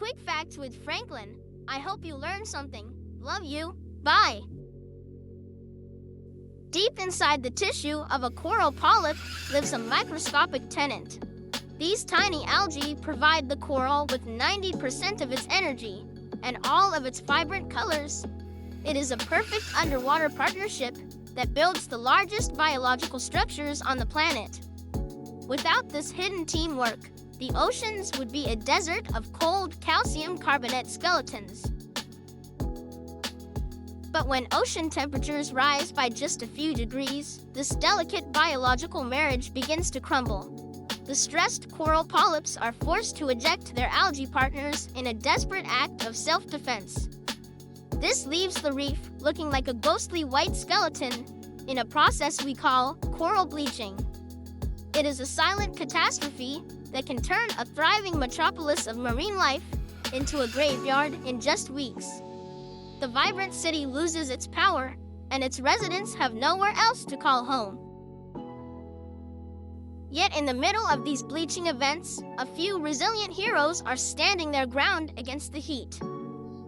Quick Facts with Franklin. I hope you learned something. Love you. Bye. Deep inside the tissue of a coral polyp lives a microscopic tenant. These tiny algae provide the coral with 90% of its energy and all of its vibrant colors. It is a perfect underwater partnership that builds the largest biological structures on the planet. Without this hidden teamwork, the oceans would be a desert of cold calcium carbonate skeletons. But when ocean temperatures rise by just a few degrees, this delicate biological marriage begins to crumble. The stressed coral polyps are forced to eject their algae partners in a desperate act of self-defense. This leaves the reef looking like a ghostly white skeleton in a process we call coral bleaching. It is a silent catastrophe that can turn a thriving metropolis of marine life into a graveyard in just weeks. The vibrant city loses its power, and its residents have nowhere else to call home. Yet in the middle of these bleaching events, a few resilient heroes are standing their ground against the heat.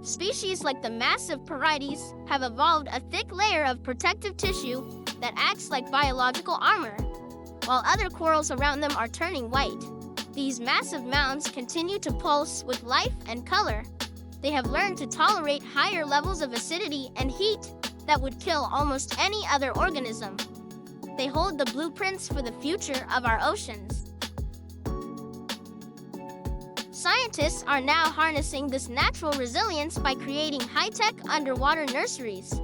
Species like the massive Porites have evolved a thick layer of protective tissue that acts like biological armor, while other corals around them are turning white. These massive mounds continue to pulse with life and color. They have learned to tolerate higher levels of acidity and heat that would kill almost any other organism. They hold the blueprints for the future of our oceans. Scientists are now harnessing this natural resilience by creating high-tech underwater nurseries.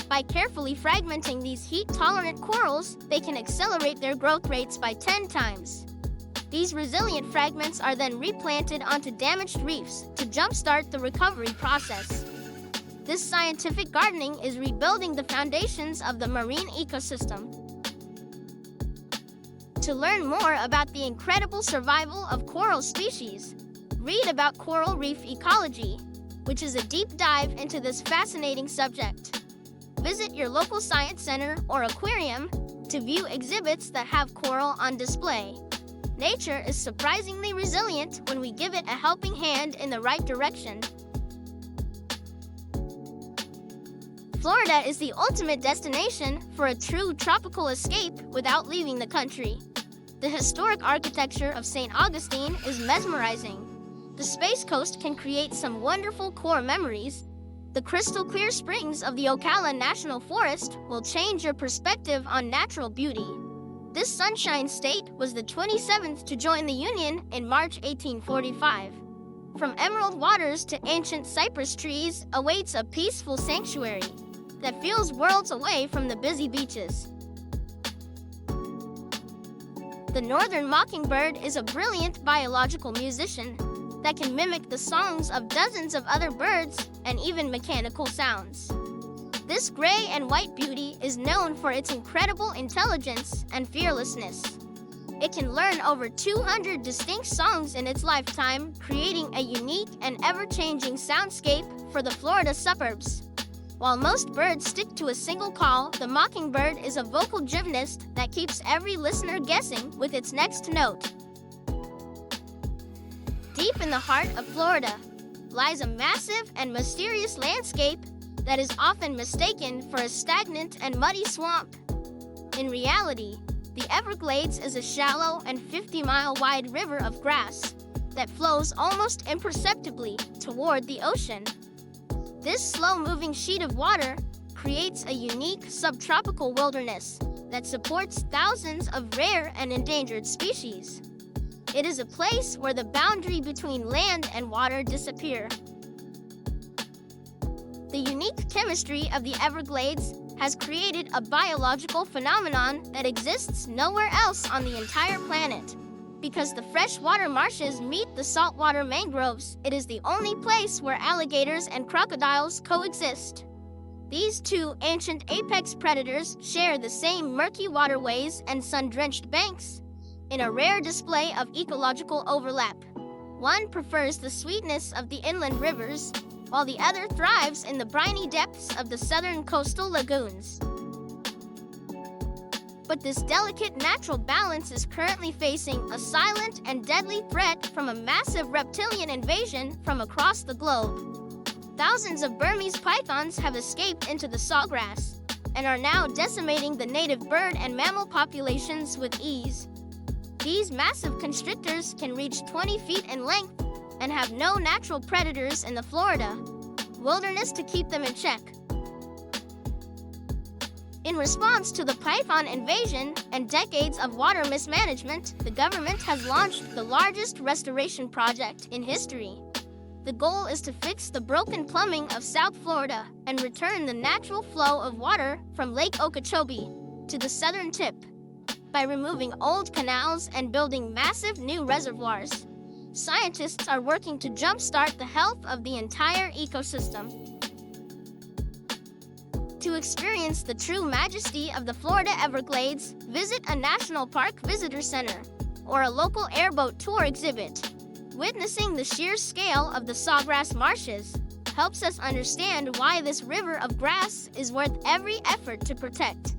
By carefully fragmenting these heat-tolerant corals, they can accelerate their growth rates by 10 times. These resilient fragments are then replanted onto damaged reefs to jumpstart the recovery process. This scientific gardening is rebuilding the foundations of the marine ecosystem. To learn more about the incredible survival of coral species, read about coral reef ecology, which is a deep dive into this fascinating subject. Visit your local science center or aquarium to view exhibits that have coral on display. Nature is surprisingly resilient when we give it a helping hand in the right direction. Florida is the ultimate destination for a true tropical escape without leaving the country. The historic architecture of St. Augustine is mesmerizing. The Space Coast can create some wonderful core memories. The crystal-clear springs of the Ocala National Forest will change your perspective on natural beauty. This Sunshine State was the 27th to join the Union in March 1845. From emerald waters to ancient cypress trees awaits a peaceful sanctuary that feels worlds away from the busy beaches. The northern mockingbird is a brilliant biological musician that can mimic the songs of dozens of other birds and even mechanical sounds. This gray and white beauty is known for its incredible intelligence and fearlessness. It can learn over 200 distinct songs in its lifetime, creating a unique and ever-changing soundscape for the Florida suburbs. While most birds stick to a single call, the mockingbird is a vocal gymnast that keeps every listener guessing with its next note. Deep in the heart of Florida lies a massive and mysterious landscape that is often mistaken for a stagnant and muddy swamp. In reality, the Everglades is a shallow and 50-mile-wide river of grass that flows almost imperceptibly toward the ocean. This slow-moving sheet of water creates a unique subtropical wilderness that supports thousands of rare and endangered species. It is a place where the boundary between land and water disappear. The unique chemistry of the Everglades has created a biological phenomenon that exists nowhere else on the entire planet. Because the freshwater marshes meet the saltwater mangroves, it is the only place where alligators and crocodiles coexist. These two ancient apex predators share the same murky waterways and sun-drenched banks, in a rare display of ecological overlap. One prefers the sweetness of the inland rivers, while the other thrives in the briny depths of the southern coastal lagoons. But this delicate natural balance is currently facing a silent and deadly threat from a massive reptilian invasion from across the globe. Thousands of Burmese pythons have escaped into the sawgrass and are now decimating the native bird and mammal populations with ease. These massive constrictors can reach 20 feet in length and have no natural predators in the Florida wilderness to keep them in check. In response to the python invasion and decades of water mismanagement, the government has launched the largest restoration project in history. The goal is to fix the broken plumbing of South Florida and return the natural flow of water from Lake Okeechobee to the southern tip by removing old canals and building massive new reservoirs. Scientists are working to jumpstart the health of the entire ecosystem. To experience the true majesty of the Florida Everglades, visit a national park visitor center or a local airboat tour exhibit. Witnessing the sheer scale of the sawgrass marshes helps us understand why this river of grass is worth every effort to protect.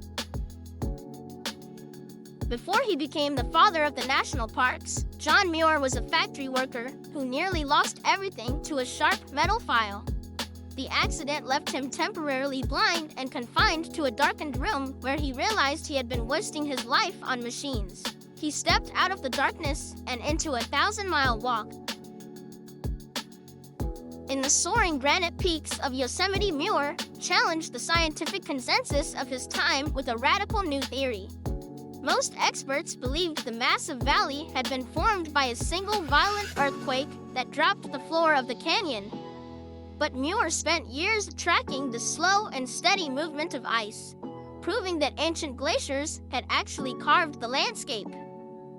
Before he became the father of the national parks, John Muir was a factory worker who nearly lost everything to a sharp metal file. The accident left him temporarily blind and confined to a darkened room where he realized he had been wasting his life on machines. He stepped out of the darkness and into a 1,000-mile walk. In the soaring granite peaks of Yosemite, Muir challenged the scientific consensus of his time with a radical new theory. Most experts believed the massive valley had been formed by a single violent earthquake that dropped the floor of the canyon. But Muir spent years tracking the slow and steady movement of ice, proving that ancient glaciers had actually carved the landscape.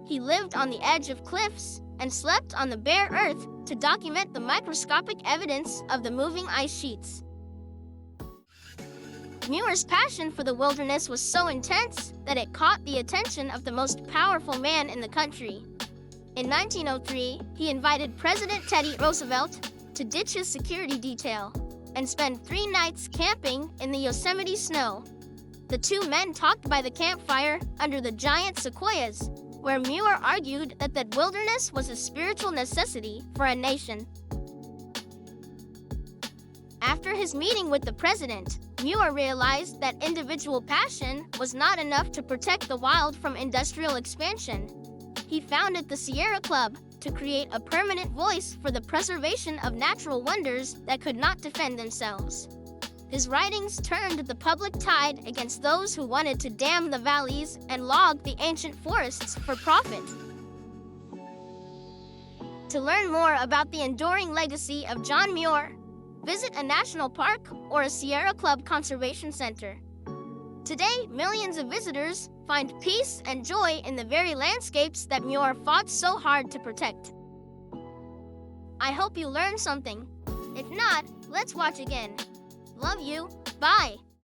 He lived on the edge of cliffs and slept on the bare earth to document the microscopic evidence of the moving ice sheets. Muir's passion for the wilderness was so intense that it caught the attention of the most powerful man in the country. In 1903, he invited President Teddy Roosevelt to ditch his security detail and spend 3 nights camping in the Yosemite snow. The two men talked by the campfire under the giant sequoias, where Muir argued that wilderness was a spiritual necessity for a nation. After his meeting with the president, Muir realized that individual passion was not enough to protect the wild from industrial expansion. He founded the Sierra Club to create a permanent voice for the preservation of natural wonders that could not defend themselves. His writings turned the public tide against those who wanted to dam the valleys and log the ancient forests for profit. To learn more about the enduring legacy of John Muir, visit a national park or a Sierra Club conservation center. Today, millions of visitors find peace and joy in the very landscapes that Muir fought so hard to protect. I hope you learned something. If not, let's watch again. Love you. Bye.